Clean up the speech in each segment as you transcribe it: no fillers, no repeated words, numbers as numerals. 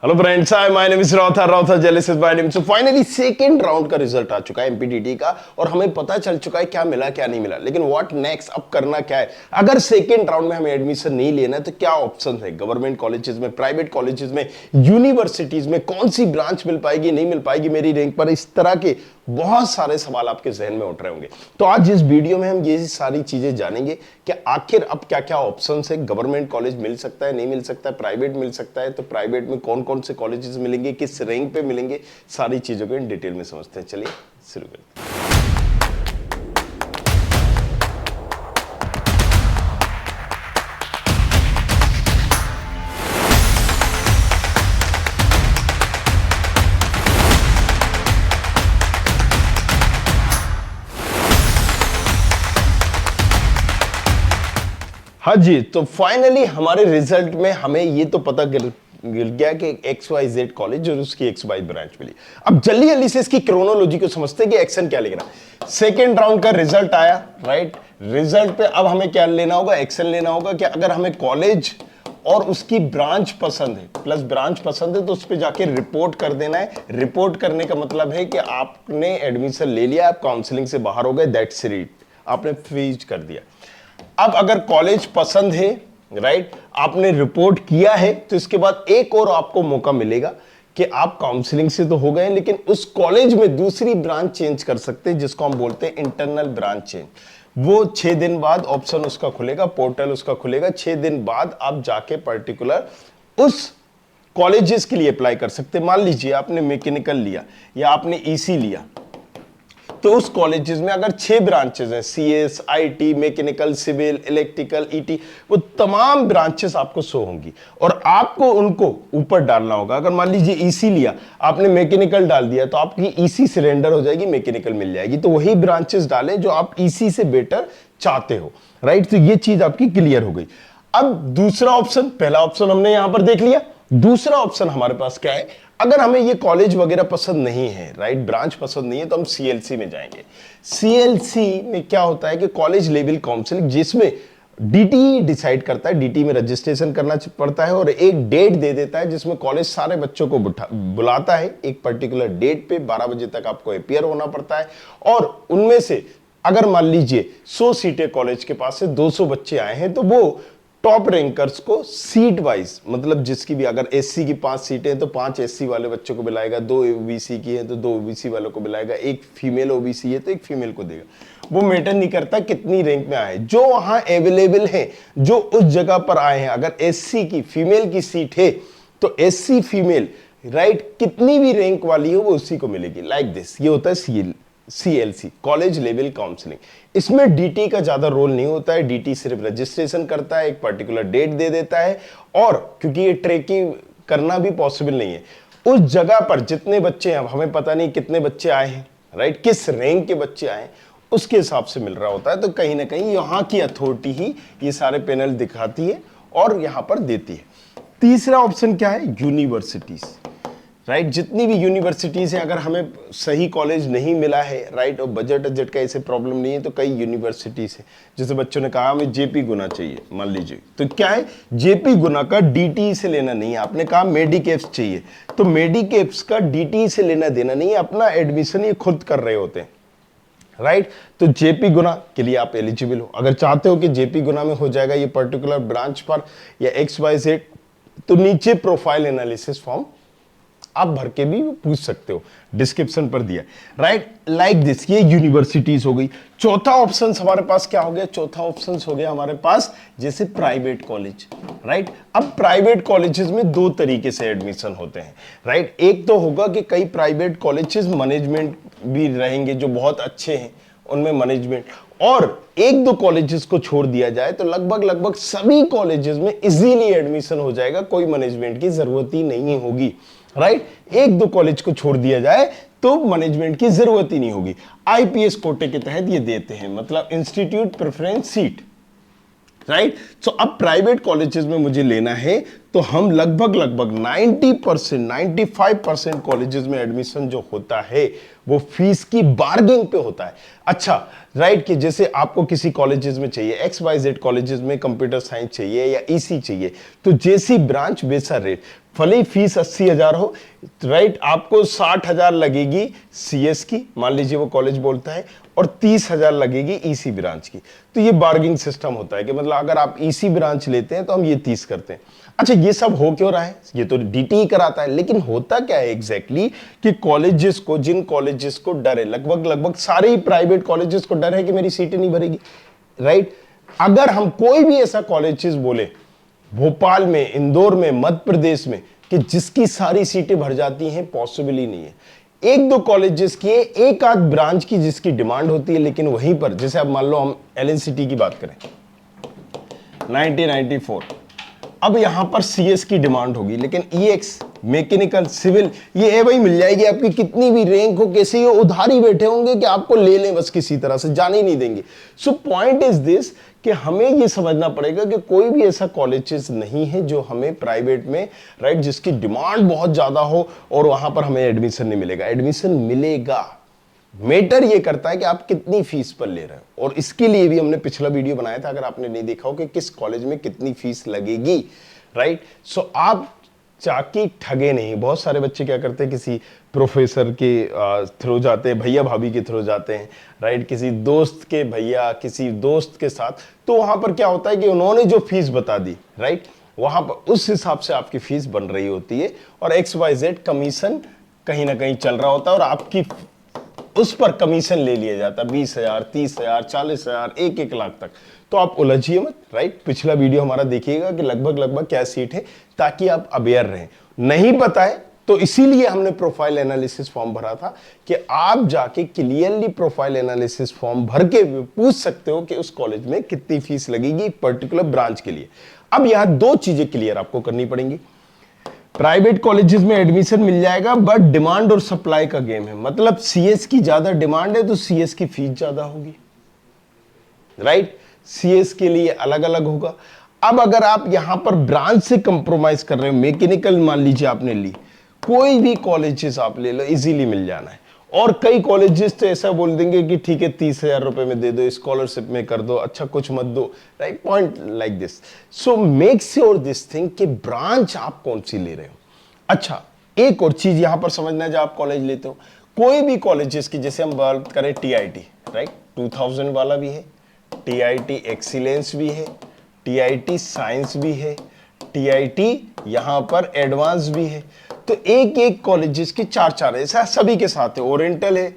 Hello friends, hi my name is राउथर जेलिसिस by name. So finally second round का result आ चुका है एमपीटीटी का और हमें पता चल चुका है क्या मिला क्या नहीं मिला। लेकिन व्हाट नेक्स्ट, अब करना क्या है? अगर सेकंड राउंड में हमें एडमिशन नहीं लेना है तो क्या ऑप्शन है? गवर्नमेंट कॉलेजेस में, प्राइवेट कॉलेजेस में, यूनिवर्सिटीज में कौन सी ब्रांच मिल पाएगी, नहीं मिल पाएगी मेरी रैंक पर? इस तरह के बहुत सारे सवाल आपके जहन में उठ रहे होंगे। तो आज इस वीडियो में हम ये सारी चीजें जानेंगे कि आखिर अब क्या क्या ऑप्शन है। गवर्नमेंट कॉलेज मिल सकता है, नहीं मिल सकता है, प्राइवेट मिल सकता है, तो प्राइवेट में कौन कौन से कॉलेजेस मिलेंगे, किस रैंक पे मिलेंगे, सारी चीजों को इन डिटेल में समझते हैं। चलिए शुरू करते हैं। हाँ जी, तो फाइनली हमारे रिजल्ट में हमें ये तो पता गिल गया कि XYZ कॉलेज और उसकी XY ब्रांच मिली। अब जल्दी जल्दी से इसकी क्रोनोलॉजी को समझते हैं कि एक्शन क्या लिखना। सेकेंड राउंड का रिजल्ट आया, राइट। रिजल्ट पे अब हमें क्या लेना होगा? एक्शन लेना होगा कि अगर हमें कॉलेज और उसकी ब्रांच पसंद है, प्लस ब्रांच पसंद है, तो उस पर जाके रिपोर्ट कर देना है। रिपोर्ट करने का मतलब है कि आपने एडमिशन ले लिया, आप काउंसलिंग से बाहर हो गए, दैट्स इट, आपने फ्रीज कर दिया। अब अगर कॉलेज पसंद है, राइट, आपने रिपोर्ट किया है, तो इसके बाद एक और आपको मौका मिलेगा कि आप काउंसलिंग से तो हो गए लेकिन उस कॉलेज में दूसरी ब्रांच चेंज कर सकते हैं, जिसको हम बोलते हैं इंटरनल ब्रांच चेंज। वो 6 दिन बाद ऑप्शन उसका खुलेगा, पोर्टल उसका खुलेगा। 6 दिन बाद आप जाके पर्टिकुलर उस कॉलेजेस के लिए अप्लाई कर सकते हैं। मान लीजिए आपने मैकेनिकल लिया या आपने ईसी लिया, तो उस कॉलेजेस में अगर 6 ब्रांचेस हैं, CS, IT, mechanical, civil, electrical, ET, वो तमाम ब्रांचेस आपको शो होंगी और आपको उनको ऊपर डालना होगा। अगर मान लीजिए EC लिया, आपने मैकेनिकल डाल दिया, तो आपकी EC सरेंडर हो जाएगी, मैकेनिकल मिल जाएगी। तो वही ब्रांचेस डालें जो आप EC से बेटर चाहते हो, राइट। तो ये चीज आपकी क्लियर हो गई। अब दूसरा ऑप्शन, पहला ऑप्शन हमने यहां पर देख लिया। दूसरा ऑप्शन हमारे पास क्या है? अगर हमें ये कॉलेज वगैरह पसंद नहीं है, राइट, ब्रांच पसंद नहीं है, तो हम CLC में जाएंगे। CLC में क्या होता है कि कॉलेज लेवल काउंसिलिंग, जिसमें DT डिसाइड करता है, DT में रजिस्ट्रेशन करना पड़ता है और एक डेट दे देता है जिसमें कॉलेज सारे बच्चों को बुलाता है। एक पर्टिकुलर डेट पे 12 बजे तक आपको अपीयर होना पड़ता है और उनमें से अगर मान लीजिए 100 सीटें कॉलेज के पास से 200 बच्चे आए हैं, तो वो टॉप रैंकर्स को सीट वाइज, मतलब जिसकी भी, अगर SC की 5 सीटें हैं तो 5 SC वाले बच्चों को बुलाएगा, 2 OBC की है तो 2 OBC वालों को बुलाएगा, एक फीमेल OBC है तो एक फीमेल को देगा। वो मैटर नहीं करता कितनी रैंक में आए, जो वहां अवेलेबल है, जो उस जगह पर आए हैं। अगर SC की फीमेल की सीट है तो SC फीमेल, राइट, कितनी भी रैंक वाली हो वो उसी को मिलेगी। लाइक दिस, ये होता है CLC, कॉलेज लेवल काउंसलिंग। इसमें DT का ज्यादा रोल नहीं होता है। DT सिर्फ रजिस्ट्रेशन करता है, एक पर्टिकुलर डेट दे देता है, और क्योंकि ये ट्रैकिंग करना भी पॉसिबल नहीं है, उस जगह पर जितने बच्चे हैं, हमें पता नहीं कितने बच्चे आए हैं, राइट, किस रैंक के बच्चे आए हैं, उसके हिसाब से मिल रहा होता है। तो कहीं ना कहीं यहाँ की अथॉरिटी ही ये सारे पैनल दिखाती है और यहाँ पर देती है। तीसरा ऑप्शन क्या है? Universities, right. जितनी भी यूनिवर्सिटीज हैं, अगर हमें सही कॉलेज नहीं मिला है, राइट, और बजट का ऐसे प्रॉब्लम नहीं है, तो कई यूनिवर्सिटीज है। जैसे बच्चों ने कहा हमें JP गुना चाहिए, मान लीजिए, तो क्या है, JP गुना का DT से लेना नहीं है। आपने कहा मेडिकेप्स चाहिए, तो मेडिकेप्स का DT से लेना देना नहीं है, अपना एडमिशन ये खुद कर रहे होते हैं, राइट। तो JP गुना के लिए आप एलिजिबल हो। अगर चाहते हो कि JP गुना में हो जाएगा ये पर्टिकुलर ब्रांच पर या XYZ, तो नीचे प्रोफाइल एनालिसिस फॉर्म आप भर के भी पूछ सकते हो, डिस्क्रिप्शन पर दिया, राइट। लाइक दिस, ये यूनिवर्सिटीज हो गई। चौथा ऑप्शन हमारे पास क्या हो गया? चौथा ऑप्शन हो गया हमारे पास जैसे प्राइवेट कॉलेज, राइट। अब प्राइवेट कॉलेजेस में 2 तरीके से एडमिशन होते हैं, राइट। एक तो होगा कि कई प्राइवेट कॉलेजेस मैनेजमेंट भी रहेंगे जो बहुत अच्छे हैं, उनमें मैनेजमेंट, और 1-2 कॉलेजेस को छोड़ दिया जाए तो लगभग सभी कॉलेजेस में इजीली एडमिशन हो जाएगा, कोई मैनेजमेंट की जरूरत ही नहीं होगी, राइट। 1-2 कॉलेज को छोड़ दिया जाए तो मैनेजमेंट की जरूरत ही नहीं होगी। IPS कोटे के तहत ये देते हैं, मतलब इंस्टीट्यूट प्रेफरेंस सीट, राइट। सो अब प्राइवेट कॉलेजेस में मुझे लेना है तो हम लगभग 90%, 95% कॉलेजेस में एडमिशन जो होता है वो फीस की बार्गेनिंग पे होता है। अच्छा, राइट, कि जैसे आपको किसी कॉलेजेस में चाहिए, XYZ कॉलेजेस में कंप्यूटर साइंस चाहिए या EC चाहिए, तो जैसी ब्रांच वैसा रेट। भले ही फीस 80,000 हो, राइट, आपको 60,000 लगेगी सीएस की, मान लीजिए वो कॉलेज बोलता है, और 30,000 लगेगी ईसी ब्रांच की। तो ये बार्गिंग सिस्टम होता है कि मतलब अगर आप ईसी ब्रांच लेते हैं तो हम ये 30 करते हैं। अच्छा, ये सब हो क्यों रहा है? ये तो डीटी कराता है, लेकिन होता क्या है एग्जैक्टली कि कॉलेजेस को, जिन कॉलेजेस को डर है, लगभग सारे ही प्राइवेट कॉलेजेस को डर है कि मेरी सीटें नहीं भरेगी, राइट। अगर हम कोई भी ऐसा कॉलेजेस बोले भोपाल में, इंदौर में, मध्य प्रदेश में, कि जिसकी सारी सीटें भर जाती हैं, पॉसिबल ही नहीं है। एक दो कॉलेजेस की, एक आध ब्रांच की जिसकी डिमांड होती है, लेकिन वहीं पर जैसे अब मान लो हम एलएनसीटी की बात करें, 1994, अब यहां पर सीएस की डिमांड होगी, लेकिन ईएक्स, मैकेनिकल, सिविल, ये है भाई, मिल जाएगी आपकी कितनी भी रैंक हो, कैसे ये उधार ही बैठे होंगे कि आपको ले लें, बस किसी तरह से जाने ही नहीं देंगे। सो पॉइंट इज दिस कि हमें ये समझना पड़ेगा कि कोई भी ऐसा कॉलेजेस नहीं है जो हमें प्राइवेट में, राइट, जिसकी डिमांड बहुत ज्यादा हो और वहां पर हमें एडमिशन नहीं मिलेगा। एडमिशन मिलेगा, मैटर ये करता है कि आप कितनी फीस पर ले रहे हो, और इसके लिए भी हमने पिछला वीडियो बनाया था, अगर आपने नहीं देखा हो, कि किस कॉलेज में कितनी फीस लगेगी, राइट। सो आप जाके ठगे नहीं। बहुत सारे बच्चे क्या करते हैं, किसी प्रोफेसर के थ्रू जाते हैं, भैया भाभी के थ्रू जाते हैं, राइट, किसी दोस्त के भैया, किसी दोस्त के साथ, तो वहां पर क्या होता है कि उन्होंने जो फीस बता दी, राइट, वहां पर उस हिसाब से आपकी फीस बन रही होती है, और XYZ कमीशन कहीं ना कहीं चल रहा होता है, और आपकी उस पर कमीशन ले लिया जाता है 20,000, 30,000, 40,000, 1-1 लाख तक। तो आप उलझिए मत, राइट। पिछला वीडियो हमारा देखिएगा कि लगभग क्या सीट है, ताकि आप अवेयर रहें। नहीं पता है तो इसीलिए हमने प्रोफाइल एनालिसिस फॉर्म भरा था, कि आप जाके क्लियरली प्रोफाइल एनालिसिस फॉर्म भर के पूछ सकते हो कि उस कॉलेज में कितनी फीस लगेगी पर्टिकुलर ब्रांच के लिए। अब यहां दो चीजें क्लियर आपको करनी पड़ेंगी। प्राइवेट कॉलेजेस में एडमिशन मिल जाएगा, बट डिमांड और सप्लाई का गेम है। मतलब सीएस की ज्यादा डिमांड है तो सीएस की फीस ज्यादा होगी, राइट। सीएस के लिए अलग अलग होगा। अब अगर आप यहां पर ब्रांच से कंप्रोमाइज कर रहे हो, मैकेनिकल मान लीजिए आपने ली, कोई भी कॉलेजेस आप ले लो, इजीली मिल जाना है। और कई कॉलेजेस तो ऐसा बोल देंगे कि ठीक है 30,000 रुपए में दे दो, स्कॉलरशिप में कर दो, अच्छा कुछ मत दो, right, point like this. So make sure this thing कि ब्रांच आप कौन सी ले रहे हो। अच्छा, एक और चीज यहां पर समझना है, जब आप कॉलेज लेते हो, कोई भी कॉलेजेस की, जैसे हम बात करें टीआईटी, राइट, 2000 वाला भी है, टीआईटी एक्सीलेंस भी है, टीआईटी साइंस भी है, टीआईटी यहां पर एडवांस भी है। तो एक एक कॉलेजेस की चार चार, ऐसा सभी के साथ है। ओरिएंटल है,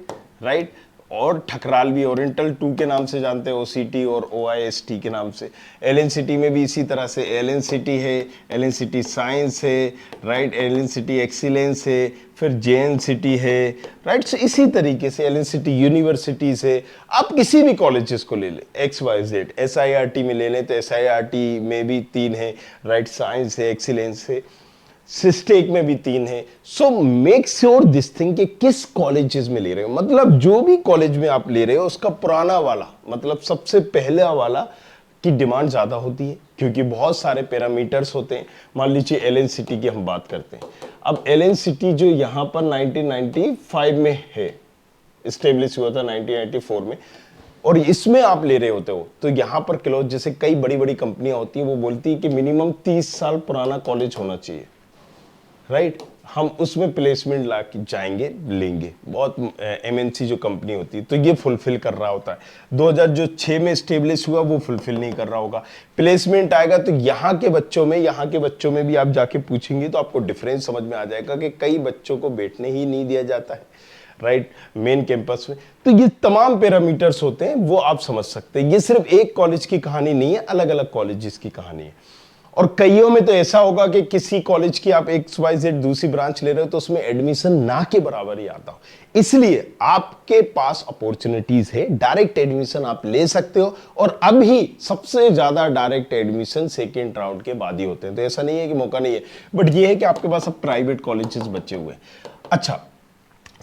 राइट, और ठकराल भी ओरिएंटल 2 के नाम से जानते हैं, ओसीटी और ओआईएसटी के नाम से। एलएनसीटी में भी इसी तरह से एलएनसीटी है, एलएनसीटी साइंस है, राइट, एलएनसीटी एक्सीलेंस है, फिर जेएनसीटी है, राइट। सो इसी तरीके से एलएनसीटी यूनिवर्सिटी से आप किसी भी कॉलेजेस को ले लें, XYZ, SIRT में ले लें तो SIRT में भी 3 है, राइट, साइंस है, एक्सीलेंस है, सिस्टेक में भी 3 है। So make sure this thing कि किस कॉलेजेस में ले रहे हो। मतलब जो भी कॉलेज में आप ले रहे हो उसका पुराना वाला, मतलब सबसे पहला वाला की डिमांड ज्यादा होती है, क्योंकि बहुत सारे पैरामीटर्स होते हैं। मान लीजिए एलएनसीटी की हम बात करते हैं। अब एलएनसीटी जो यहां पर 1995 में है, स्टेब्लिश हुआ था 1994 में, और इसमें आप ले रहे होते हो, तो यहां पर क्लोज, जैसे कई बड़ी बड़ी कंपनियां होती हैं, वो बोलती है कि मिनिमम 30 साल पुराना कॉलेज होना चाहिए, राइट। हम उसमें प्लेसमेंट ला के जाएंगे, लेंगे। बहुत एमएनसी जो कंपनी होती है, तो ये फुलफिल कर रहा होता है। 2006 में स्टेब्लिश हुआ, वो फुलफिल नहीं कर रहा होगा। प्लेसमेंट आएगा तो यहाँ के बच्चों में भी आप जाके पूछेंगे तो आपको डिफरेंस समझ में आ जाएगा कि कई बच्चों को बैठने ही नहीं दिया जाता है, राइट, मेन कैंपस में। तो ये तमाम पैरामीटर्स होते हैं, वो आप समझ सकते हैं। ये सिर्फ एक कॉलेज की कहानी नहीं है, अलग अलग कॉलेजेस की कहानी है। और कईयों में तो ऐसा होगा कि किसी कॉलेज की आप XYZ दूसरी ब्रांच ले रहे हो तो उसमें एडमिशन ना के बराबर ही आता हो। इसलिए आपके पास अपॉर्चुनिटीज है, डायरेक्ट एडमिशन आप ले सकते हो। और अभी सबसे ज्यादा डायरेक्ट एडमिशन सेकेंड राउंड के बाद ही होते हैं। तो ऐसा नहीं है कि मौका नहीं है, बट ये है कि आपके पास अब प्राइवेट कॉलेजेस बचे हुए हैं। अच्छा,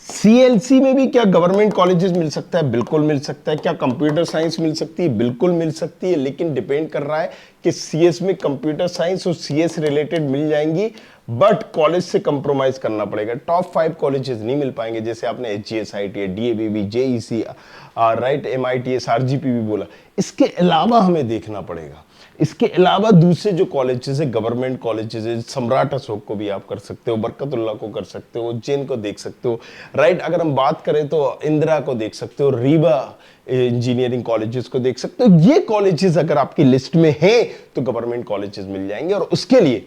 सीएलसी में भी क्या गवर्नमेंट कॉलेजेस मिल सकता है? बिल्कुल मिल सकता है। क्या कंप्यूटर साइंस मिल सकती है? बिल्कुल मिल सकती है, लेकिन डिपेंड कर रहा है कि सीएस में कंप्यूटर साइंस और सीएस रिलेटेड मिल जाएंगी, बट कॉलेज से कंप्रोमाइज करना पड़ेगा। टॉप 5 कॉलेजेस नहीं मिल पाएंगे, जैसे आपने HGS, ITA, DAVV, JEC, right, MITS, RGP भी बोला। इसके अलावा हमें देखना पड़ेगा। इसके अलावा दूसरे जो कॉलेजेस है, गवर्नमेंट कॉलेजेस है, सम्राट अशोक को भी आप कर सकते हो, बरकतुल्लाह को कर सकते हो, उज्जैन को देख सकते हो, राइट। अगर हम बात करें तो इंदिरा को देख सकते हो, रीवा इंजीनियरिंग कॉलेजेस को देख सकते हो। ये कॉलेजेस अगर आपकी लिस्ट में हैं तो गवर्नमेंट कॉलेजेस मिल जाएंगे, और उसके लिए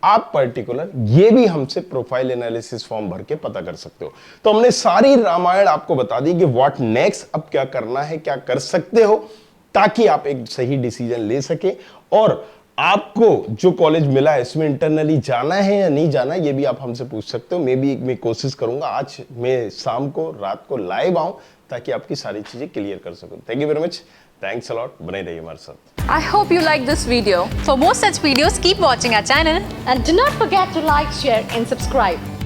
आप पर्टिकुलर ये भी हमसे प्रोफाइल एनालिसिस फॉर्म भर के पता कर सकते हो। तो हमने सारी रामायण आपको बता दी कि व्हाट नेक्स्ट, अब क्या करना है, क्या कर सकते हो, ताकि आप एक सही डिसीजन ले सके। और आपको जो कॉलेज मिला है इसमें इंटरनली जाना है या नहीं जाना, ये भी आप हमसे पूछ सकते हो। मैं कोशिश करूंगा आज मैं शाम को, रात को लाइव आऊं, ताकि आपकी सारी चीजें क्लियर कर सकूं। Thank you very much, thanks a lot, बने रहिए हमारे साथ। I hope you like this video. For more such videos, keep watching our channel. And do not forget to like, share and subscribe.